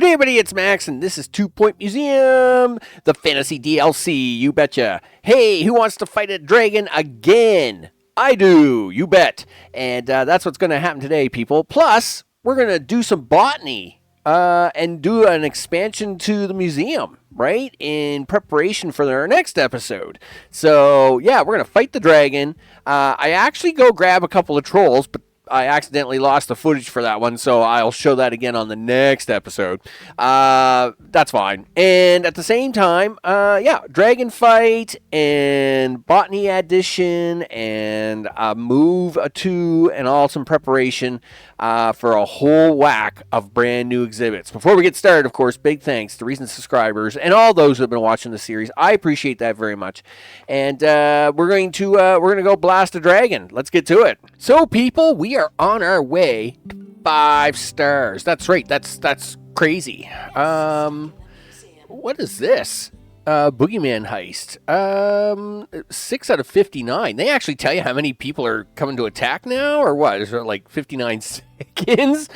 G'day everybody, it's Max, and this is 2 Point Museum, the fantasy DLC, you betcha. Hey, who wants to fight a dragon again? I do, you bet. And that's what's going to happen today, people. Plus, we're going to do some botany and do an expansion to the museum, right, in preparation for our next episode. So, yeah, we're going to fight the dragon. I actually go grab a couple of trolls, but I accidentally lost the footage for that one, so I'll show that again on the next episode. That's fine. And at the same time, dragon fight and botany addition and a move to and all some preparation for a whole whack of brand new exhibits. Before we get started, of course, big thanks to recent subscribers and all those who have been watching the series. I appreciate that very much. And we're going to go blast a dragon. Let's get to it. So, people, we are on our way to 5 stars. That's right. That's crazy. What is this? Boogeyman heist. 6 out of 59. They actually tell you how many people are coming to attack now, or what? Is it like 59 seconds?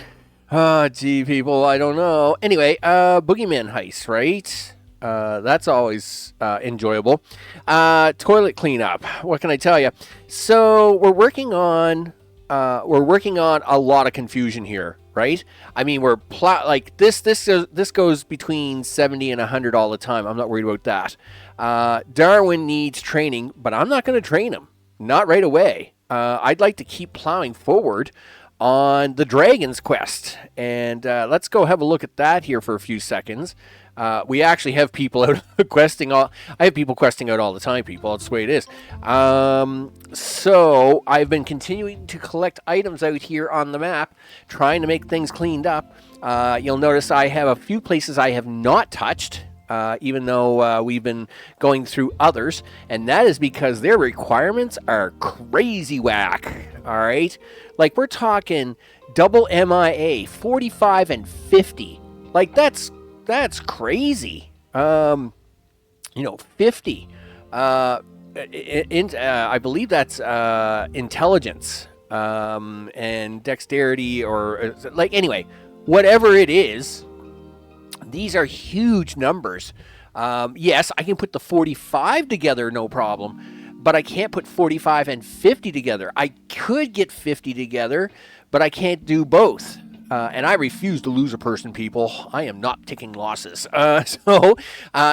Oh, gee, people, I don't know. Anyway, Boogeyman heist, right? That's always enjoyable. Toilet cleanup. What can I tell you? So we're working on a lot of confusion here, right? I mean, we're this goes between 70 and 100 all the time. I'm not worried about that. Darwin needs training, but I'm not going to train him. Not right away. I'd like to keep plowing forward on the Dragon's Quest. And let's go have a look at that here for a few seconds. We actually have people out questing. I have people questing out all the time, people. That's the way it is. So I've been continuing to collect items out here on the map, trying to make things cleaned up. You'll notice I have a few places I have not touched, even though we've been going through others, and that is because their requirements are crazy whack. All right, like we're talking double MIA, 45 and 50. Like that's crazy. 50. I believe that's intelligence and dexterity, or like, anyway, whatever it is. These are huge numbers. Yes, I can put the 45 together, no problem, but I can't put 45 and 50 together. I could get 50 together, but I can't do both. And I refuse to lose a person, people. I am not taking losses.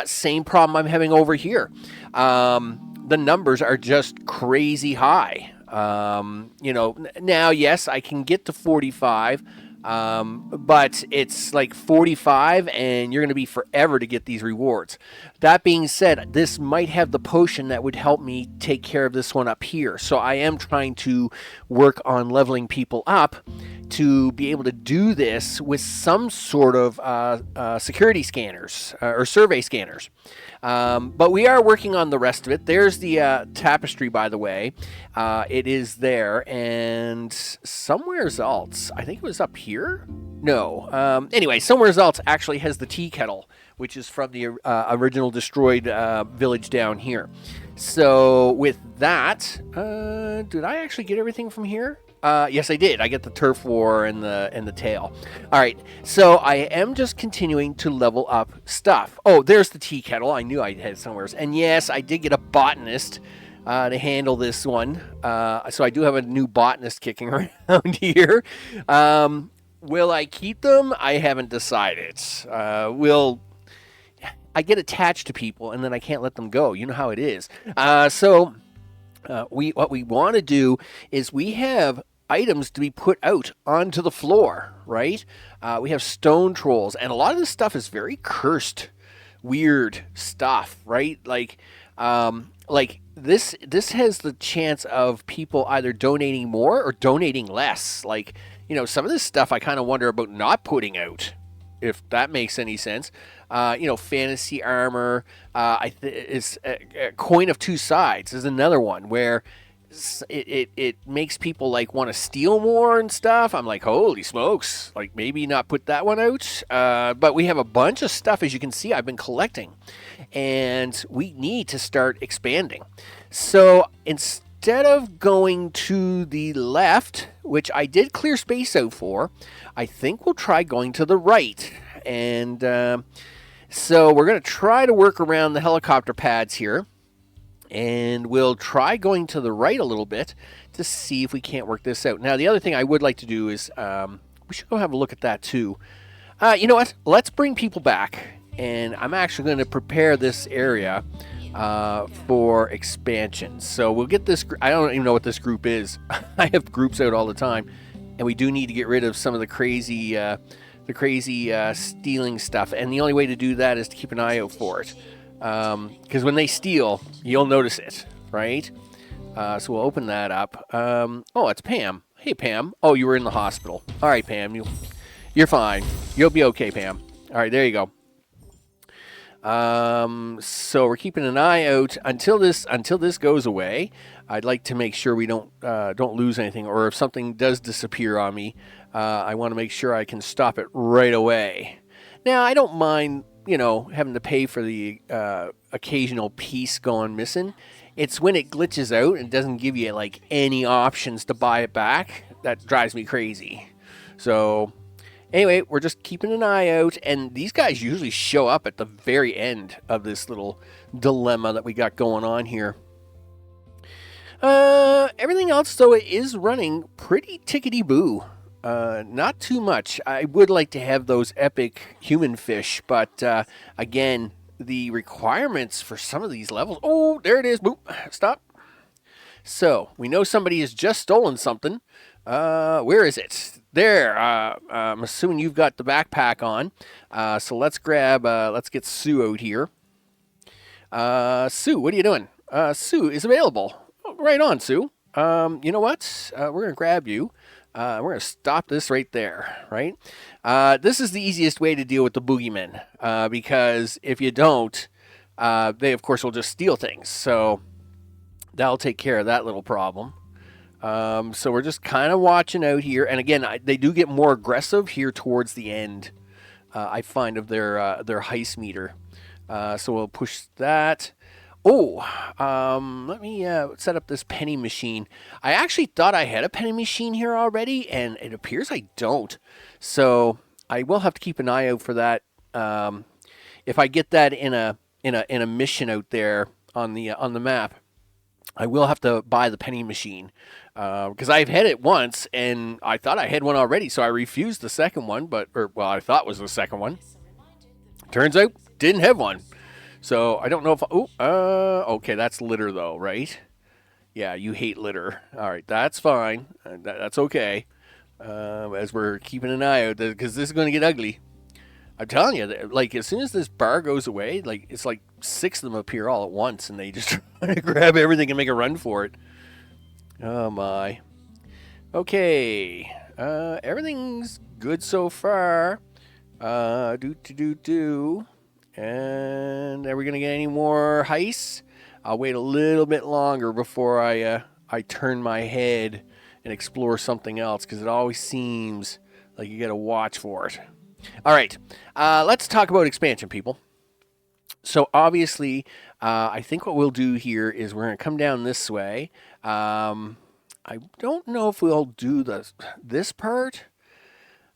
Same problem I'm having over here. The numbers are just crazy high. Now, yes, I can get to 45, but it's like 45, and you're going to be forever to get these rewards. That being said, this might have the potion that would help me take care of this one up here. So I am trying to work on leveling people up to be able to do this with some sort of security scanners or survey scanners. But we are working on the rest of it. There's the tapestry, by the way. It is there, and somewhere else, I think it was up here? No. Anyway, somewhere else actually has the tea kettle, which is from the original destroyed village down here. So with that, did I actually get everything from here? Yes, I did. I get the turf war and the tail. All right, so I am just continuing to level up stuff. Oh, there's the tea kettle. I knew I had somewhere. And yes, I did get a botanist to handle this one. So I do have a new botanist kicking around here. Will I keep them? I haven't decided. I get attached to people, and then I can't let them go. You know how it is. What we want to do is we have items to be put out onto the floor, right? We have stone trolls, and a lot of this stuff is very cursed, weird stuff, right? Like this has the chance of people either donating more or donating less. Like, some of this stuff I kind of wonder about not putting out, if that makes any sense. Fantasy armor, is a coin of two sides is another one where it makes people like want to steal more and stuff. I'm like, holy smokes, like maybe not put that one out. But we have a bunch of stuff, as you can see, I've been collecting, and we need to start expanding. So instead of going to the left, which I did clear space out for, I think we'll try going to the right. And so we're going to try to work around the helicopter pads here. And we'll try going to the right a little bit to see if we can't work this out. Now, the other thing I would like to do is we should go have a look at that too. You know what? Let's bring people back. And I'm actually going to prepare this area for expansion. So we'll get this. I don't even know what this group is. I have groups out all the time. And we do need to get rid of some of the crazy stealing stuff. And the only way to do that is to keep an eye out for it. Because when they steal, you'll notice it, right? So we'll open that up. Oh, it's Pam. Hey, Pam. Oh, you were in the hospital. All right, Pam. You're fine. You'll be okay, Pam. All right, there you go. So we're keeping an eye out until this goes away. I'd like to make sure we don't lose anything, or if something does disappear on me, I want to make sure I can stop it right away. Now, I don't mind, having to pay for the occasional piece going missing. It's when it glitches out and doesn't give you like any options to buy it back that drives me crazy. So anyway, we're just keeping an eye out, and these guys usually show up at the very end of this little dilemma that we got going on here. Everything else, though, it is running pretty tickety-boo. Not too much. I would like to have those epic human fish, but again, the requirements for some of these levels... Oh, there it is. Boop. Stop. So, we know somebody has just stolen something. Where is it? There. I'm assuming you've got the backpack on. So let's get Sue out here. Sue, what are you doing? Sue is available. Oh, right on, Sue. You know what? We're going to grab you. We're going to stop this right there, right? This is the easiest way to deal with the boogeymen, because if you don't, they, of course, will just steal things. So that'll take care of that little problem. So we're just kind of watching out here. And again, they do get more aggressive here towards the end, I find, of their heist meter. So we'll push that. Oh, let me set up this penny machine. I actually thought I had a penny machine here already, and it appears I don't. So I will have to keep an eye out for that. If I get that in a mission out there on the map, I will have to buy the penny machine, because I've had it once, and I thought I had one already, so I refused the second one. I thought was the second one. Turns out didn't have one. So I don't know if... okay, that's litter though, right? Yeah, you hate litter. All right, that's fine. That's okay. As we're keeping an eye out, because this is going to get ugly. I'm telling you, like, as soon as this bar goes away, like, it's like 6 of them appear all at once, and they just try to grab everything and make a run for it. Oh, my. Okay. Everything's good so far. And are we going to get any more heists? I'll wait a little bit longer before I turn my head and explore something else, because it always seems like you got to watch for it. All right, let's talk about expansion, people. So obviously, I think what we'll do here is we're going to come down this way. I don't know if we'll do this part.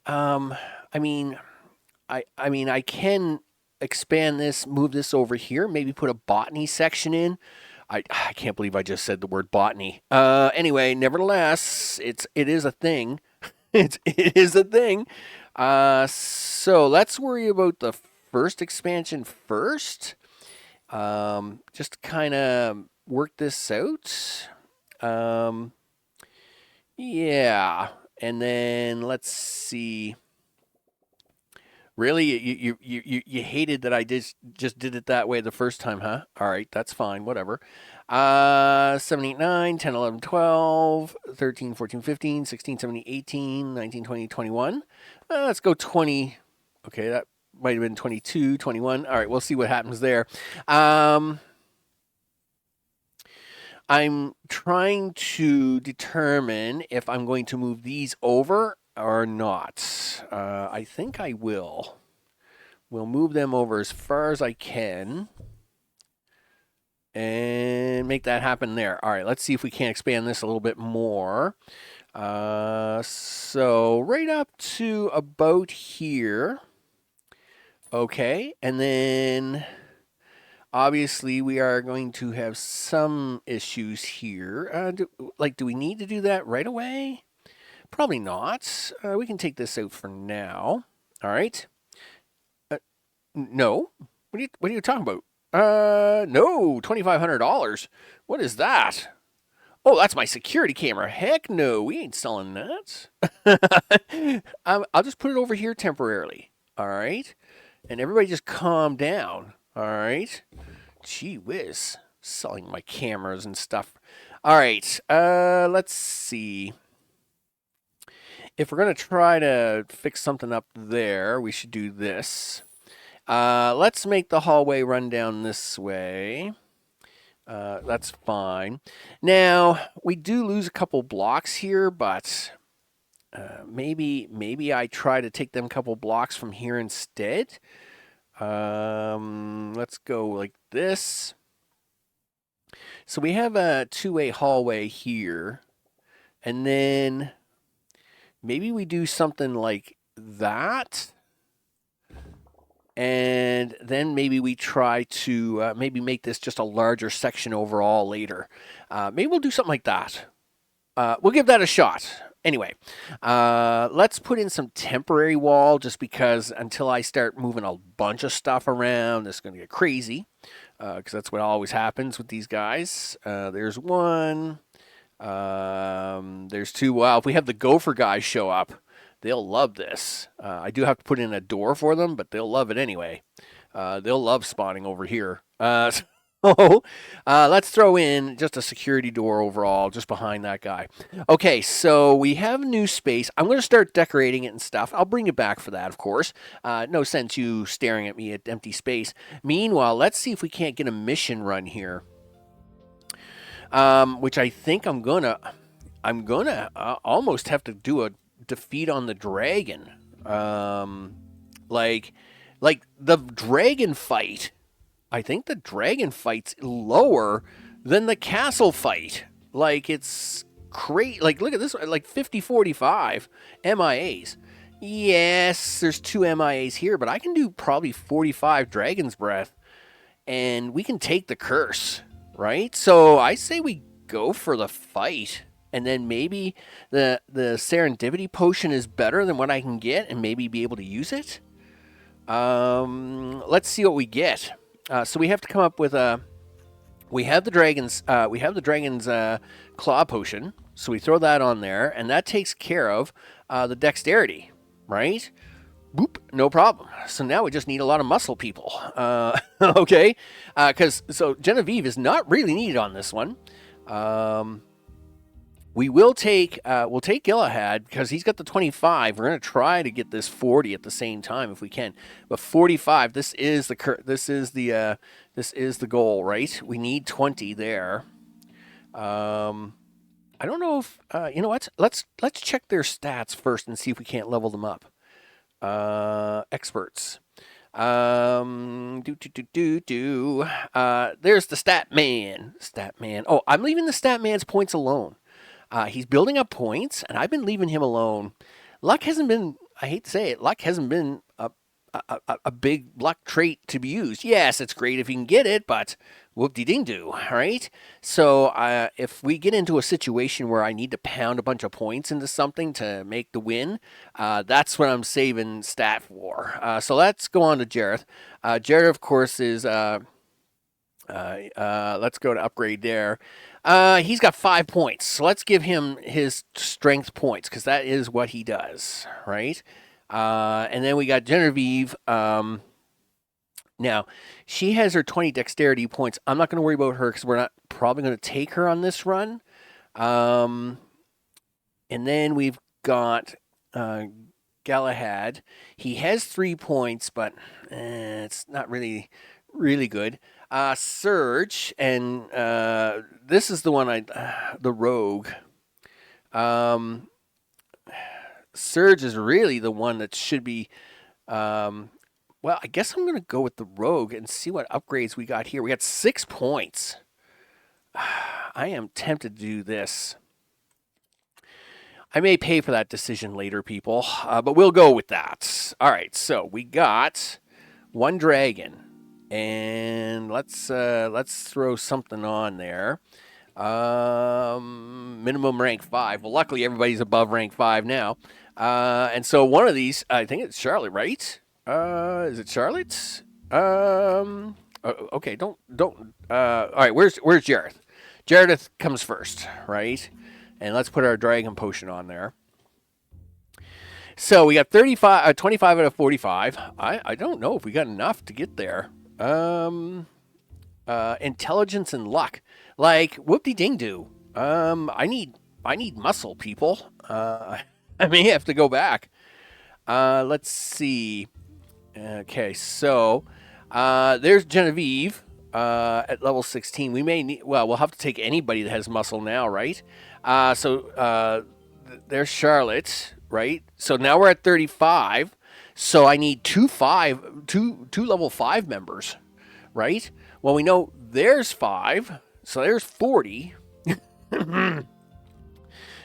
I mean, I can expand this, move this over here, maybe put a botany section in. I can't believe I just said the word botany. Anyway, nevertheless, it is a thing. it is a thing. So let's worry about the first expansion first. Just kind of work this out. Yeah, and then let's see. Really, you hated that I just did it that way the first time, huh? All right, that's fine, whatever. 7, 8, 9, 10, 11, 12, 13, 14, 15, 16, 17, 18, 19, 20, 21. Let's go 20. Okay, that might have been 22, 21. All right, we'll see what happens there. I'm trying to determine if I'm going to move these over or not. I think I will. We'll move them over as far as I can and make that happen there. All right, let's see if we can expand this a little bit more. So right up to about here. Okay, and then obviously we are going to have some issues here. Do we need to do that right away? Probably not. We can take this out for now. All right. No. What are you talking about? No, $2,500. What is that? Oh, that's my security camera. Heck no, we ain't selling that. I'll just put it over here temporarily. All right. And everybody just calm down. All right. Gee whiz. Selling my cameras and stuff. All right. Let's see. If we're going to try to fix something up there, we should do this. Let's make the hallway run down this way. That's fine. Now, we do lose a couple blocks here, but maybe I try to take them couple blocks from here instead. Let's go like this. So we have a two-way hallway here, and then maybe we do something like that. And then maybe we try to maybe make this just a larger section overall later. Maybe we'll do something like that. We'll give that a shot. Anyway, let's put in some temporary wall just because until I start moving a bunch of stuff around, this is going to get crazy because that's what always happens with these guys. There's one. There's two. Wow, if we have the gopher guys show up, they'll love this. I do have to put in a door for them, but they'll love it anyway. They'll love spawning over here. So let's throw in just a security door overall, just behind that guy. Okay, so we have new space. I'm going to start decorating it and stuff. I'll bring it back for that, of course. No sense you staring at me at empty space. Meanwhile, let's see if we can't get a mission run here. Which I think I'm gonna almost have to do a defeat on the dragon. Like the dragon fight. I think the dragon fight's lower than the castle fight. Like it's crazy. Like look at this. Like 50-45 MIAs. Yes, there's 2 MIAs here, but I can do probably 45 Dragon's Breath, and we can take the curse, right? So I say we go for the fight. And then maybe the serendipity potion is better than what I can get, and maybe be able to use it. Let's see what we get. So we have to come up with a. We have the dragon's claw potion, so we throw that on there, and that takes care of the dexterity, right? Boop, no problem. So now we just need a lot of muscle people. Okay, so Genevieve is not really needed on this one. We'll take Galahad because he's got the 25. We're going to try to get this 40 at the same time if we can. But 45, this is the goal, right? We need 20 there. I don't know if you know what. Let's check their stats first and see if we can't level them up. Experts. There's the stat man. Oh, I'm leaving the stat man's points alone. He's building up points, and I've been leaving him alone. Luck hasn't been, I hate to say it, luck hasn't been a big luck trait to be used. Yes, it's great if you can get it, but whoop-de-ding-do, right? So if we get into a situation where I need to pound a bunch of points into something to make the win, that's what I'm saving stat for. So let's go on to Jareth. Jareth, of course, is... let's go to upgrade there. He's got 5 points, so let's give him his strength points because that is what he does, right? And then we got Genevieve. Now, she has her 20 dexterity points. I'm not going to worry about her because we're not probably going to take her on this run. And then we've got Galahad. He has 3 points, but it's not really good. Surge, and this is the one the rogue. Surge is really the one that should be. Well, I guess I'm going to go with the rogue and see what upgrades we got here. We got 6 points. I am tempted to do this. I may pay for that decision later, people, but we'll go with that. All right, so we got 1 dragon, and let's throw something on there. Minimum rank 5. Well, luckily everybody's above rank 5 now. And so one of these, I think it's Charlotte, right? Is it Charlotte? Okay, don't. All right, where's Jareth? Jareth comes first, right? And let's put our dragon potion on there. So we got 25 out of 45. I don't know if we got enough to get there. Intelligence and luck. Like, whoop-de-ding-do. I need muscle, people. I may have to go back. Let's see. Okay, so there's Genevieve at level 16. We may need, well, we'll have to take anybody that has muscle now, right? There's Charlotte, right? So now we're at 35. So I need two level 5 members, right? Well, we know there's 5. So there's 40.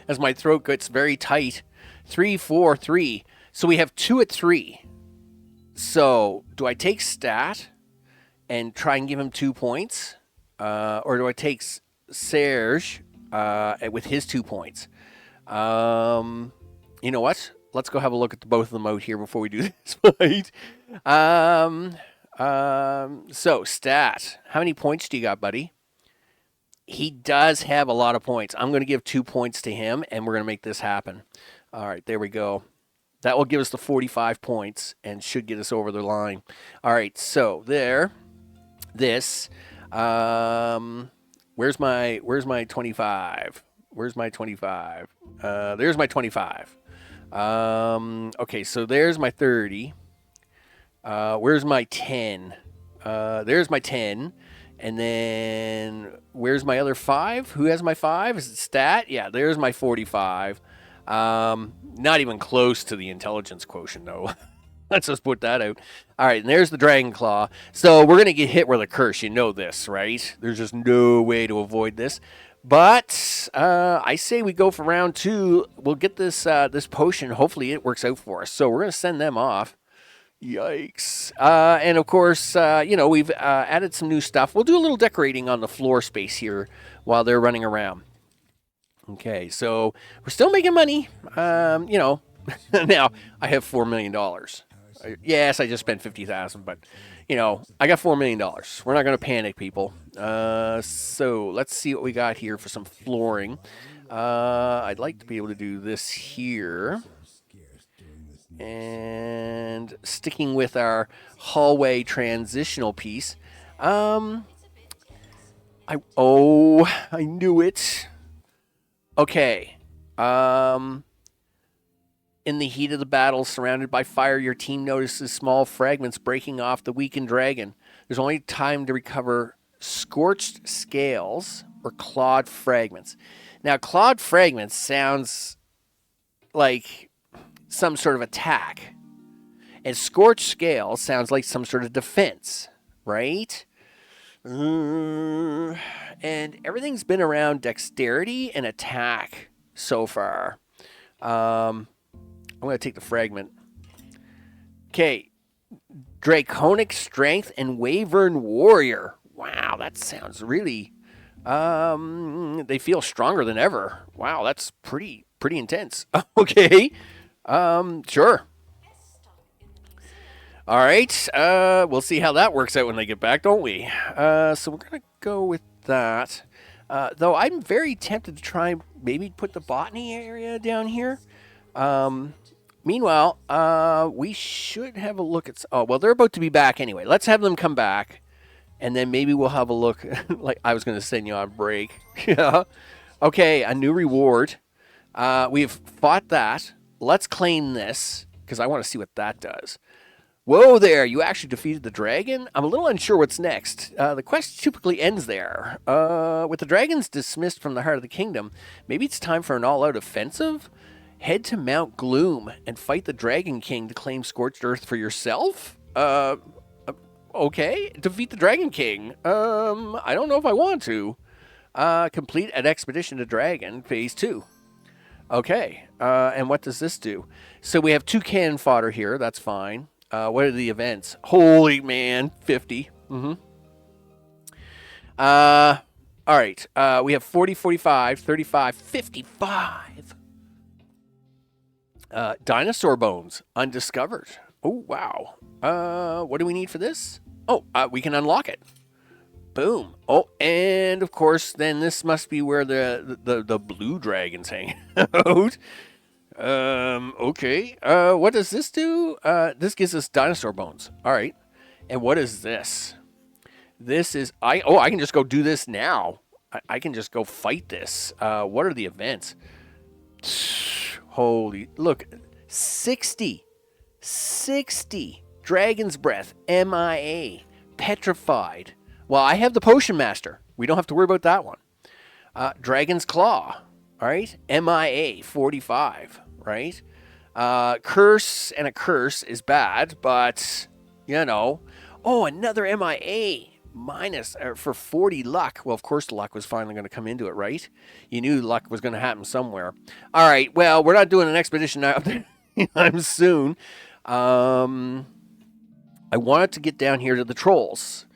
As my throat gets very tight. 3, 4, 3. So we have 2 at 3. So do I take stat and try and give him 2 points? Or do I take Serge with his 2 points? You know what? Let's go have a look at both of them out here before we do this fight. So stat. How many points do you got, buddy? He does have a lot of points. I'm going to give 2 points to him, and we're going to make this happen. All right, there we go. That will give us the 45 points and should get us over the line. All right, so there. This. Where's my 25? Where's my 25? There's my 25. Okay, so there's my 30. Where's my 10? There's my 10. And then where's my other 5? Who has my 5? Is it stat? Yeah, there's my 45. Not even close to the intelligence quotient, though. Let's just put that out. All right, and there's the Dragon Claw. So we're going to get hit with a curse. You know this, right? There's just no way to avoid this. But I say we go for round 2. We'll get this this potion. Hopefully it works out for us. So we're going to send them off. Yikes. And of course, we've added some new stuff. We'll do a little decorating on the floor space here while they're running around. Okay, so we're still making money. Now I have $4 million. Yes, I just spent $50,000, but I got $4 million. We're not going to panic, people. So let's see what we got here for some flooring. I'd like to be able to do this here. And sticking with our hallway transitional piece. I knew it. Okay. In the heat of the battle, surrounded by fire, your team notices small fragments breaking off the weakened dragon. There's only time to recover scorched scales or clawed fragments. Now, clawed fragments sounds like some sort of attack. And scorched scale sounds like some sort of defense, right? And everything's been around dexterity and attack so far. I'm going to take the fragment. Okay. Draconic Strength and Wyvern Warrior. Wow, that sounds really... they feel stronger than ever. Wow, that's pretty intense. Okay. Sure. All right. We'll see how that works out when they get back, don't we? So we're going to go with that. Though I'm very tempted to try maybe put the botany area down here. Meanwhile, we should have a look at... Oh, well, they're about to be back anyway. Let's have them come back, and then maybe we'll have a look. Like I was going to send you on break. Yeah. Okay, a new reward. We've fought that. Let's claim this, because I want to see what that does. Whoa there, you actually defeated the dragon? I'm a little unsure what's next. The quest typically ends there. With the dragons dismissed from the heart of the kingdom, maybe it's time for an all-out offensive? Head to Mount Gloom and fight the Dragon King to claim Scorched Earth for yourself? Okay. Defeat the Dragon King. I don't know if I want to. Complete an Expedition to Dragon, Phase 2. Okay, and what does this do? So we have 2 cannon fodder here, that's fine. What are the events? Holy man, 50. Mm-hmm. All right. We have 40, 45, 35, 55. Dinosaur bones undiscovered. Oh, wow. What do we need for this? Oh, we can unlock it. Boom. Oh, and of course, then this must be where the blue dragons hang out. Okay. What does this do? This gives us dinosaur bones. All right. And what is this? This is I can just go do this now. I can just go fight this. What are the events? Holy, look, 60 Dragon's Breath, MIA, Petrified. Well, I have the Potion Master. We don't have to worry about that one. Dragon's Claw, all right, MIA, 45, right? Curse and a curse is bad, but, you know. Oh, another MIA. Minus for 40 luck. Well, of course the luck was finally going to come into it, right? You knew luck was going to happen somewhere. All right, well, we're not doing an expedition out there anytime soon. I wanted to get down here to the trolls.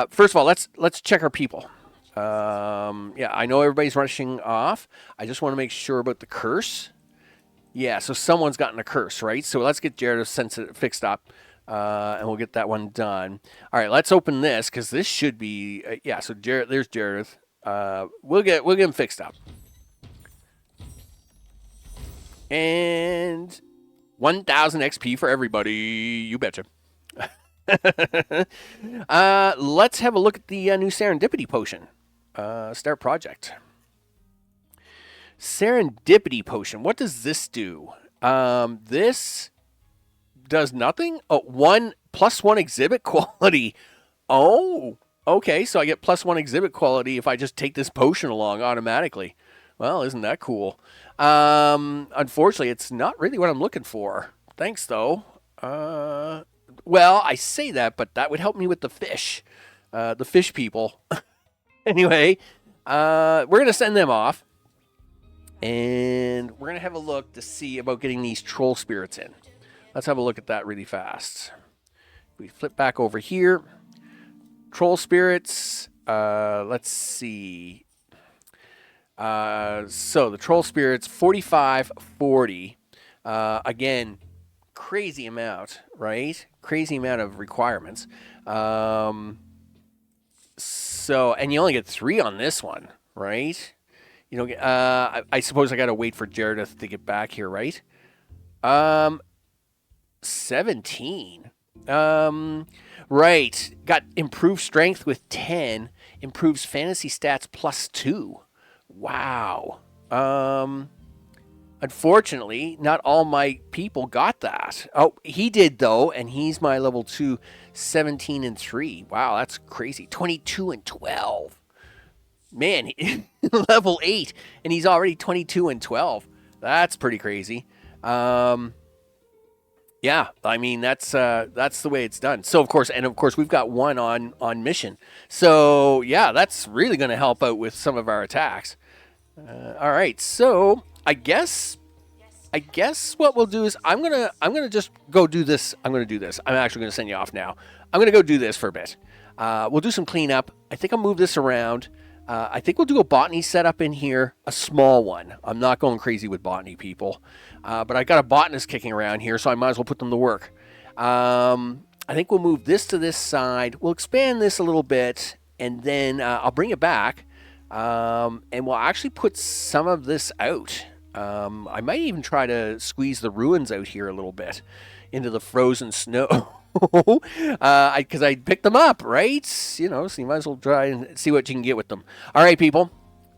First of all, let's check our people. Yeah, I know everybody's rushing off. I just want to make sure about the curse. Yeah, so someone's gotten a curse, right? So let's get Jared fixed up. And we'll get that one done. All right, let's open this because this should be yeah. So there's Jared. We'll get him fixed up. And 1,000 XP for everybody. You betcha. Let's have a look at the new Serendipity Potion. Start project. Serendipity Potion. What does this do? This does nothing. Oh, +1 exhibit quality. Oh, okay. So I get +1 exhibit quality if I just take this potion along automatically. Well, isn't that cool? Unfortunately, it's not really what I'm looking for. Thanks, though. Well, I say that, but that would help me with the fish people. Anyway, we're going to send them off. And we're going to have a look to see about getting these troll spirits in. Let's have a look at that really fast. We flip back over here. Troll spirits. Let's see. So the troll spirits, 45, 40. Again, crazy amount, right? Crazy amount of requirements. So, and you only get 3 on this one, right? You know, I suppose I got to wait for Jared to get back here, right? 17. Right. Got improved strength with 10. Improves fantasy stats +2. Wow. Unfortunately, not all my people got that. Oh, he did, though, and he's my level 2, 17 and 3. Wow, that's crazy. 22 and 12. Man, level 8, and he's already 22 and 12. That's pretty crazy. Yeah, I mean, that's the way it's done. So, of course, we've got one on mission. So, yeah, that's really going to help out with some of our attacks. All right, so I guess what we'll do is I'm gonna just go do this. I'm actually gonna send you off now. I'm gonna go do this for a bit. We'll do some cleanup. I think I'll move this around. I think we'll do a botany setup in here, a small one. I'm not going crazy with botany, people. But I got a botanist kicking around here, so I might as well put them to work. I think we'll move this to this side. We'll expand this a little bit, and then I'll bring it back. And we'll actually put some of this out. I might even try to squeeze the ruins out here a little bit into the frozen snow. Because I picked them up, right? You know, so you might as well try and see what you can get with them. All right, people.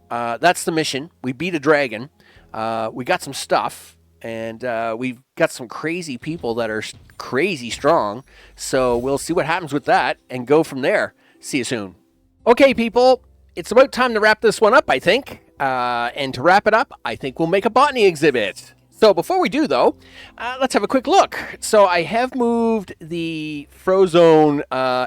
That's the mission. We beat a dragon. We got some stuff. And we've got some crazy people that are crazy strong. So we'll see what happens with that and go from there. See you soon. Okay, people. It's about time to wrap this one up, I think. And to wrap it up, I think we'll make a botany exhibit. So before we do, though, let's have a quick look. So I have moved the Frozone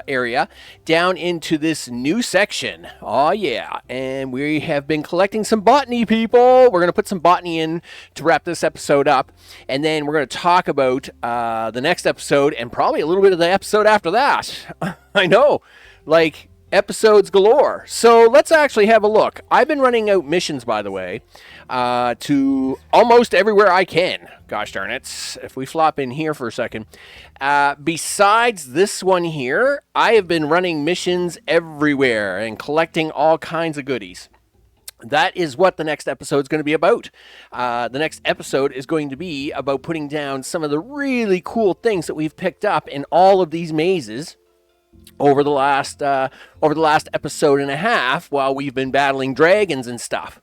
area down into this new section. Oh, yeah. And we have been collecting some botany, people. We're going to put some botany in to wrap this episode up. And then we're going to talk about the next episode and probably a little bit of the episode after that. I know. Like, episodes galore. So let's actually have a look. I've been running out missions, by the way, to almost everywhere I can. Gosh darn it. If we flop in here for a second. Besides this one here, I have been running missions everywhere and collecting all kinds of goodies. That is what the next episode is going to be about. The next episode is going to be about putting down some of the really cool things that we've picked up in all of these mazes over the last episode and a half while we've been battling dragons and stuff.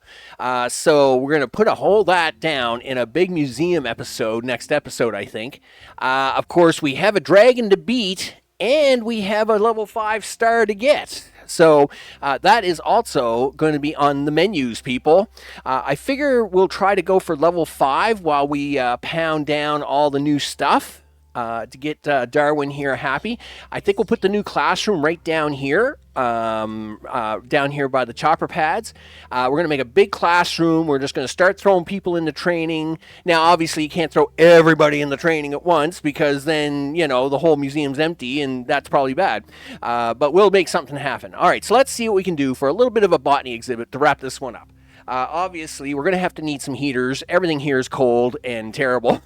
So we're going to put a whole that down in a big museum episode, next episode, I think. Of course, we have a dragon to beat, and we have a level 5 star to get. So that is also going to be on the menus, people. I figure we'll try to go for level 5 while we pound down all the new stuff. To get Darwin here happy. I think we'll put the new classroom right down here by the chopper pads. We're going to make a big classroom. We're just going to start throwing people into training. Now, obviously, you can't throw everybody in the training at once because then, the whole museum's empty, and that's probably bad. But we'll make something happen. All right, so let's see what we can do for a little bit of a botany exhibit to wrap this one up. Obviously, we're going to have to need some heaters. Everything here is cold and terrible.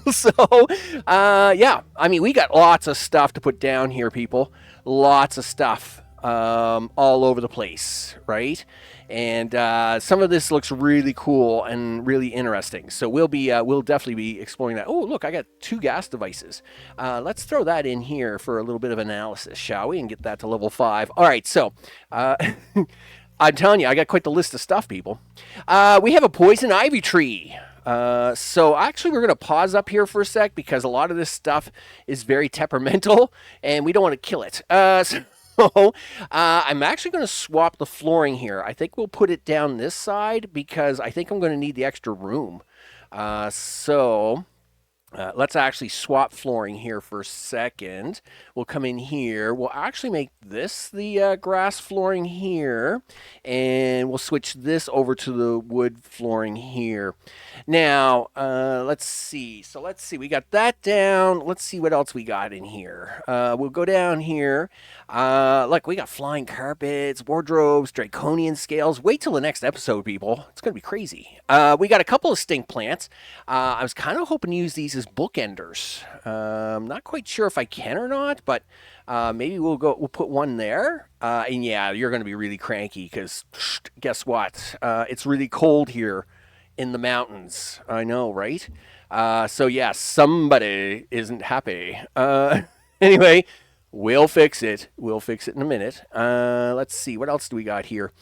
So, we got lots of stuff to put down here, people. Lots of stuff all over the place, right? And some of this looks really cool and really interesting. So we'll definitely be exploring that. Oh, look, I got 2 gas devices. Let's throw that in here for a little bit of analysis, shall we? And get that to level 5. All right, so... I'm telling you, I got quite the list of stuff, people. We have a poison ivy tree. So actually, we're going to pause up here for a sec because a lot of this stuff is very temperamental, and we don't want to kill it. So I'm actually going to swap the flooring here. I think we'll put it down this side because I think I'm going to need the extra room. Let's actually swap flooring here for a second. We'll come in here. We'll actually make this the grass flooring here. And we'll switch this over to the wood flooring here. Now, let's see. So let's see. We got that down. Let's see what else we got in here. We'll go down here. Look, we got flying carpets, wardrobes, draconian scales. Wait till the next episode, people. It's going to be crazy. We got a couple of stink plants. I was kind of hoping to use these as bookenders. Not quite sure if I can or not, but maybe we'll put one there. And yeah, you're going to be really cranky because guess what? It's really cold here in the mountains. I know, right? So yeah, somebody isn't happy. Anyway, we'll fix it. We'll fix it in a minute. Let's see. What else do we got here?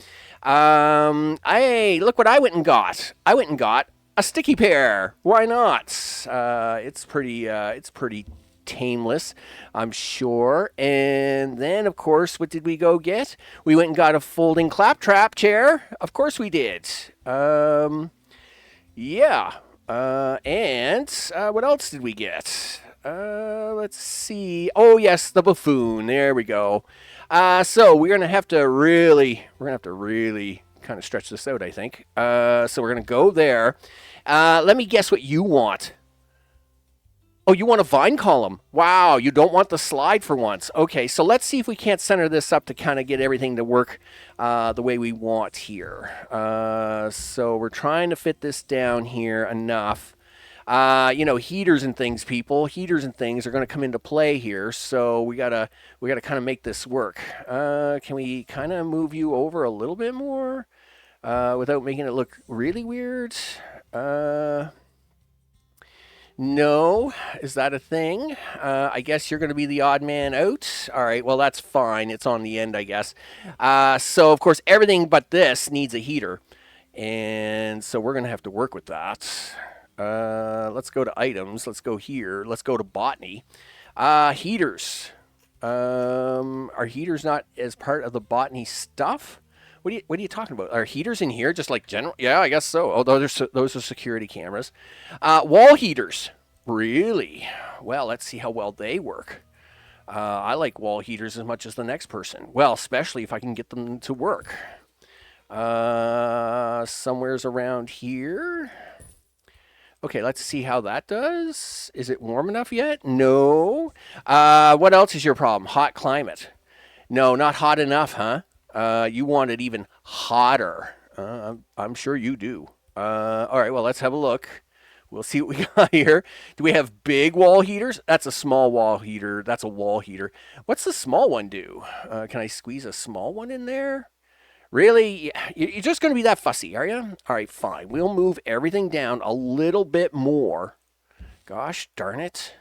Look what I went and got. I went and got a sticky pear. Why not? It's pretty tameless, I'm sure. And then, of course, what did we go get? We went and got a folding claptrap chair. Of course we did. Yeah. And what else did we get? Let's see. Oh, yes, the buffoon. There we go. So we're going to have to really kind of stretch this out, I think. So we're going to go there. Let me guess what you want. Oh, you want a vine column. Wow, you don't want the slide for once. Okay, so let's see if we can't center this up to kind of get everything to work the way we want here. So we're trying to fit this down here enough. Heaters and things, people. Heaters and things are going to come into play here, so we gotta kind of make this work. Can we kind of move you over a little bit more without making it look really weird? No, is that a thing? I guess you're going to be the odd man out. All right, well, that's fine. It's on the end, I guess. So, of course, everything but this needs a heater. And so we're going to have to work with that. Let's go to items. Let's go here. Let's go to botany. Heaters. Are heaters not as part of the botany stuff? What are you talking about? Are heaters in here just like general? Yeah, I guess so. Oh, those are security cameras. Wall heaters. Really? Well, let's see how well they work. I like wall heaters as much as the next person. Well, especially if I can get them to work. Somewhere's around here. Okay, let's see how that does. Is it warm enough yet? No. What else is your problem? Hot climate. No, not hot enough, huh? You want it even hotter. I'm sure you do. All right, well, let's have a look. We'll see what we got here. Do we have big wall heaters? That's a small wall heater. That's a wall heater. What's the small one do? Can I squeeze a small one in there? Really? You're just going to be that fussy, are you? All right, fine. We'll move everything down a little bit more. Gosh darn it.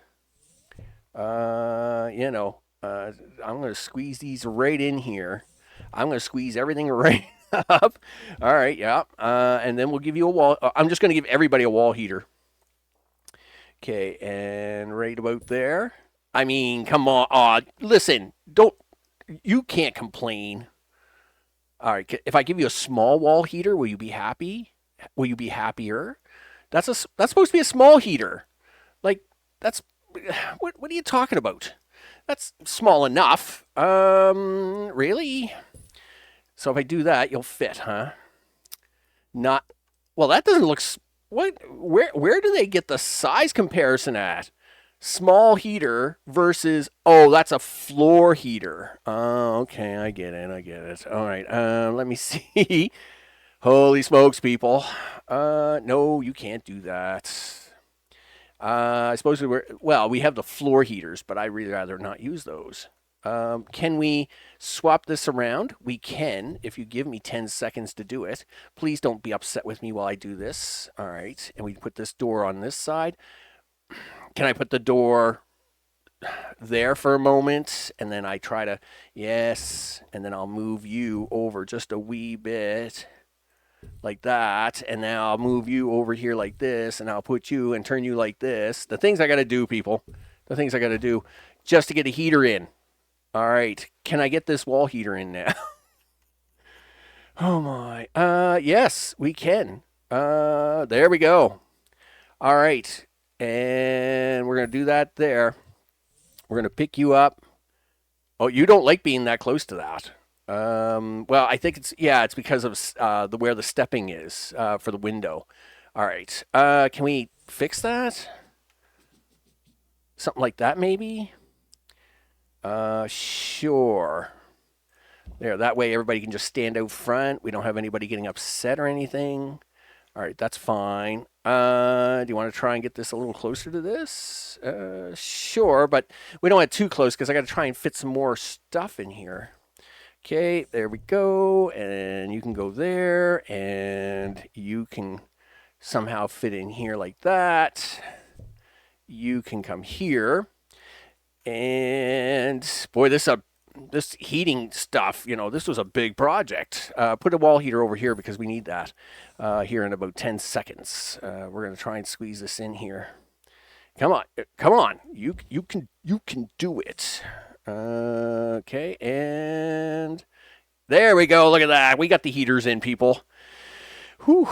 You know, I'm going to squeeze these right in here. I'm going to squeeze everything right up. All right, yeah. And then we'll give you a wall. I'm just going to give everybody a wall heater. Okay, and right about there. I mean, come on. Listen, you can't complain. All right, if I give you a small wall heater, will you be happy? Will you be happier? That's supposed to be a small heater. Like that's what are you talking about? That's small enough. Really? So if I do that, you'll fit, huh? Not well. That doesn't look. What? Where do they get the size comparison at? Small heater versus that's a floor heater. Oh, okay, I get it. All right, let me see. Holy smokes, people! No, you can't do that. I suppose we have the floor heaters, but I'd really rather not use those. Can we swap this around? We can, if you give me 10 seconds to do it. Please don't be upset with me while I do this. All right, and we put this door on this side. Can I put the door there for a moment? And then I try to, yes, and then I'll move you over just a wee bit like that. And now I'll move you over here like this, and I'll put you and turn you like this. The things I got to do, people, the things I got to do just to get a heater in. All right, can I get this wall heater in now? Oh my, yes, we can. There we go. All right. And we're going to do that there. We're going to pick you up. Oh, you don't like being that close to that. Well, I think it's because of where the stepping is for the window. All right. Can we fix that? Something like that, maybe? Sure. There, that way everybody can just stand out front. We don't have anybody getting upset or anything. All right, that's fine. Do you want to try and get this a little closer to this? Sure, but we don't want it too close because I got to try and fit some more stuff in here. Okay, there we go. And you can go there, and you can somehow fit in here like that. You can come here. And boy, this heating stuff, this was a big project. Put a wall heater over here because we need that here in about 10 seconds. We're going to try and squeeze this in here. Come on. You can do it. Okay, and there we go. Look at that. We got the heaters in, people. Whew.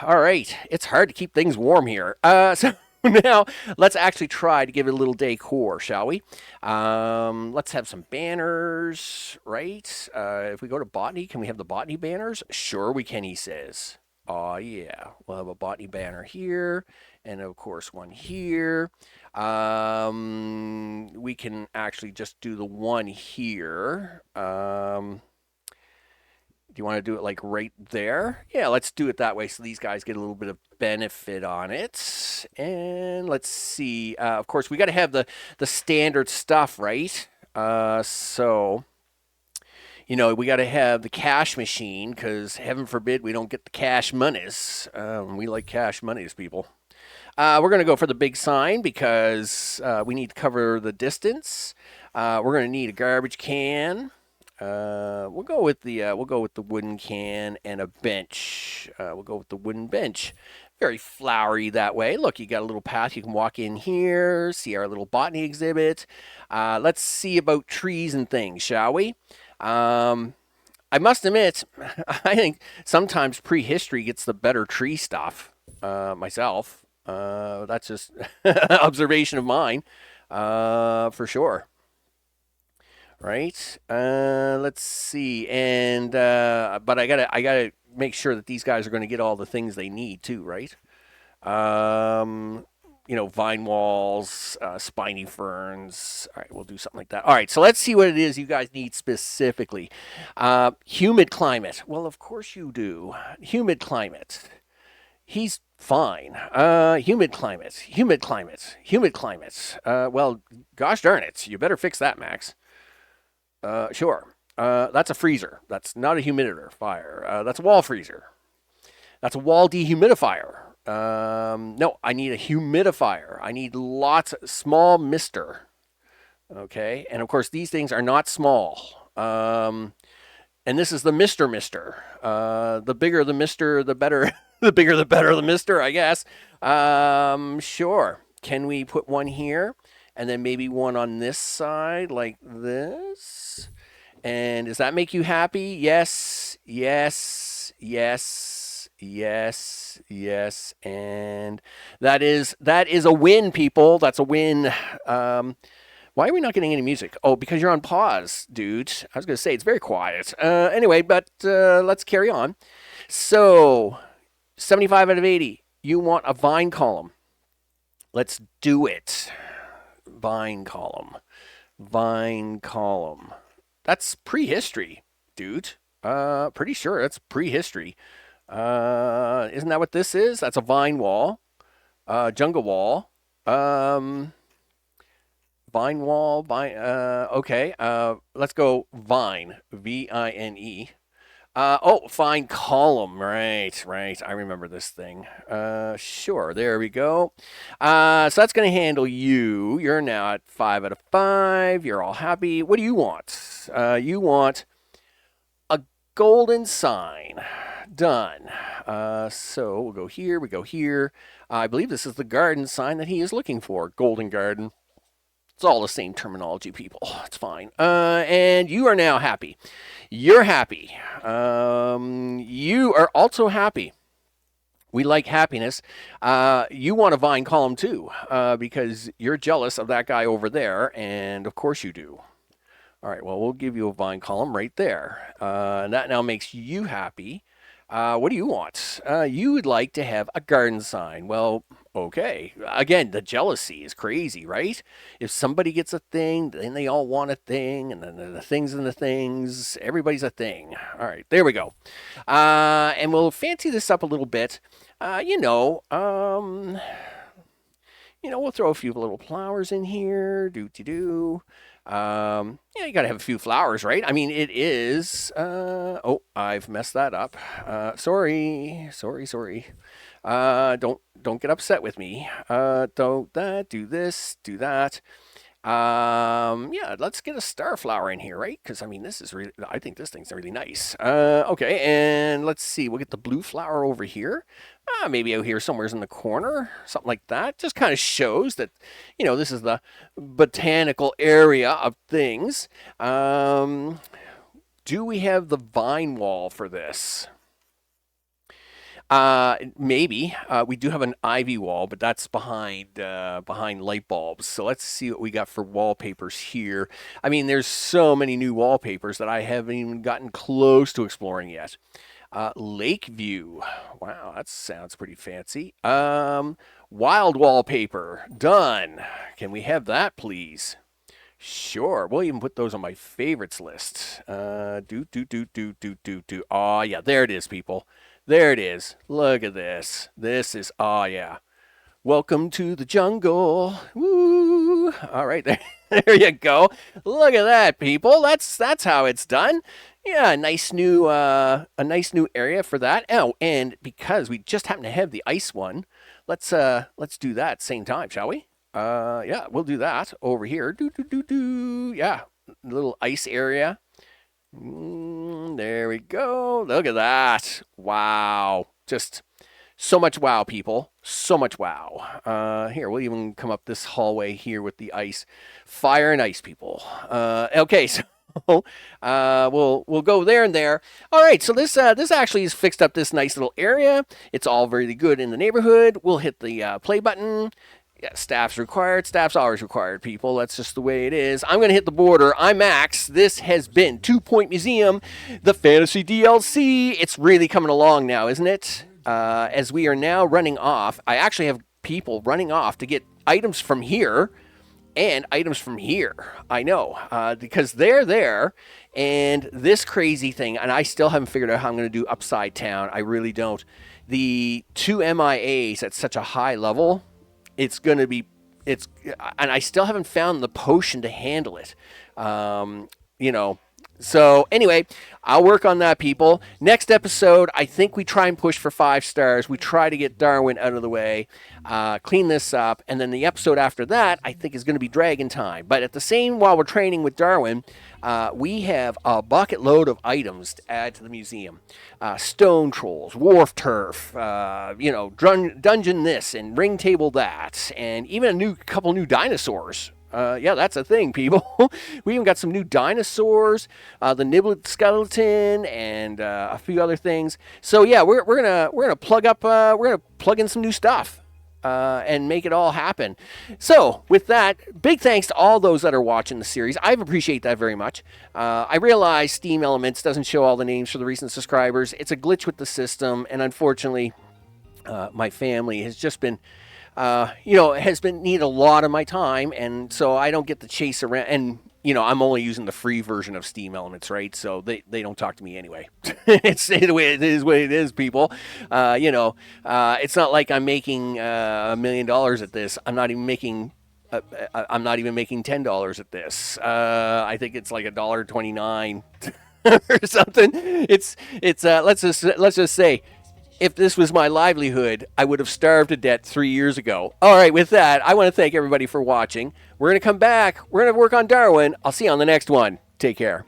All right. It's hard to keep things warm here. So now let's actually try to give it a little decor, shall we? Let's have some banners, right? If we go to botany, can we have the botany banners? Sure we can, he says. Oh yeah, we'll have a botany banner here, and of course one here. We can actually just do the one here. Do you want to do it like right there? Yeah, let's do it that way so these guys get a little bit of benefit on it. And let's see. Of course, we got to have the standard stuff, right? So, we got to have the cash machine because heaven forbid we don't get the cash monies. We like cash monies, people. We're going to go for the big sign because we need to cover the distance. We're going to need a garbage can. We'll go with the wooden can and a bench. We'll go with the wooden bench. Very flowery that way. Look, you got a little path. You can walk in here, see our little botany exhibit. Let's see about trees and things, shall we? I must admit, I think sometimes prehistory gets the better tree stuff. Myself, that's just observation of mine, for sure. Right? Let's see. And but I gotta make sure that these guys are going to get all the things they need too, right? Um, vine walls, spiny ferns. All right, we'll do something like that. All right, so let's see what it is you guys need specifically. Humid climate. Well, of course you do. Humid climate. He's fine. Humid climate. Humid climate. Humid climate. Well, gosh darn it, you better fix that, Max. Sure. That's a freezer. That's not a humidifier. That's a wall freezer. That's a wall dehumidifier. No, I need a humidifier. I need lots of small mister. Okay, and of course these things are not small. And this is the Mister. The bigger the Mister, the better. The bigger the better the Mister, I guess. Sure. Can we put one here, and then maybe one on this side like this? And does that make you happy? Yes. Yes. Yes. Yes. Yes. And that is a win, people. That's a win. Why are we not getting any music? Oh, because you're on pause, dude. I was going to say it's very quiet. Anyway, but let's carry on. So, 75 out of 80. You want a vine column. Let's do it. Vine column. Vine column. That's prehistory, dude. Pretty sure that's prehistory. Isn't that what this is? That's a vine wall. Jungle wall. Vine wall. Vine. Okay. Let's go vine. Vine. Vine column. Right. I remember this thing. Sure. There we go. So that's going to handle you. You're now at 5 out of 5. You're all happy. What do you want? You want a golden sign. Done. So we'll go here. We go here. I believe this is the garden sign that he is looking for. Golden garden. It's all the same terminology, people. It's fine. And you are now happy. You're happy. You are also happy. We like happiness. You want a vine column too, because you're jealous of that guy over there, and of course you do. All right, well, we'll give you a vine column right there. And that now makes you happy. What do you want? You would like to have a garden sign. Well, okay. Again, the jealousy is crazy, right? If somebody gets a thing, then they all want a thing, and then the things and the things, everybody's a thing. All right, there we go. And we'll fancy this up a little bit. We'll throw a few little flowers in here. Do. You got to have a few flowers, right? I mean, it is. I've messed that up. Sorry. Don't get upset with me. Don't that. Do this. Do that. Let's get a star flower in here, right? Because I mean, this is really. I think this thing's really nice. Okay, and let's see. We'll get the blue flower over here. Maybe out here somewhere's in the corner, something like that. Just kind of shows that, this is the botanical area of things. Do we have the vine wall for this? Maybe. We do have an ivy wall, but that's behind light bulbs. So let's see what we got for wallpapers here. I mean, there's so many new wallpapers that I haven't even gotten close to exploring yet. Lake view. Wow, that sounds pretty fancy. Wild wallpaper. Done. Can we have that, please? Sure. We'll even put those on my favorites list. Do. Oh, yeah, there it is, people. There it is. Look at this. This is, oh, yeah. Welcome to the jungle. Woo! All right, there you go. Look at that, people. That's how it's done. Yeah, a nice new area for that. Oh, and because we just happen to have the ice one, let's do that same time, shall we? Yeah, we'll do that over here. Do. Yeah, little ice area. There we go. Look at that. Wow. Just so much wow, people. So much wow. Here, we'll even come up this hallway here with the ice. Fire and ice, people. Okay, so We'll go there and there. All right, so this actually has fixed up this nice little area. It's all very good in the neighborhood. We'll hit the play button. Yeah, staff's required. Staff's always required, people. That's just the way it is. I'm going to hit the border. I'm Max. This has been 2 Point Museum, the Fantasy DLC. It's really coming along now, isn't it? As we are now running off, I actually have people running off to get items from here and items from here. I know, because they're there, and this crazy thing, and I still haven't figured out how I'm going to do Upside Town. I really don't. The 2 MIAs at such a high level, it's going to be, and I still haven't found the potion to handle it. So anyway, I'll work on that, people. Next episode, I think we try and push for 5 stars. We try to get Darwin out of the way, clean this up, and then the episode after that, I think, is going to be Dragon Time. But at the same, while we're training with Darwin, we have a bucket load of items to add to the museum. Stone trolls, wharf turf, dungeon this, and ring table that, and even a couple new dinosaurs. Yeah, that's a thing, people. We even got some new dinosaurs, the Niblet skeleton, and a few other things. So yeah, we're gonna plug up. We're gonna plug in some new stuff and make it all happen. So with that, big thanks to all those that are watching the series. I appreciate that very much. I realize Steam Elements doesn't show all the names for the recent subscribers. It's a glitch with the system, and unfortunately, my family has just been. Need a lot of my time, and so I don't get to chase around. And I'm only using the free version of Steam Elements, right? So they don't talk to me anyway. It's the way it is. What it is, people. It's not like I'm making $1 million at this. I'm not even making $10 at this. I think it's like $1.29 or something. It's let's just say. If this was my livelihood, I would have starved to death 3 years ago. All right, with that, I want to thank everybody for watching. We're going to come back. We're going to work on Darwin. I'll see you on the next one. Take care.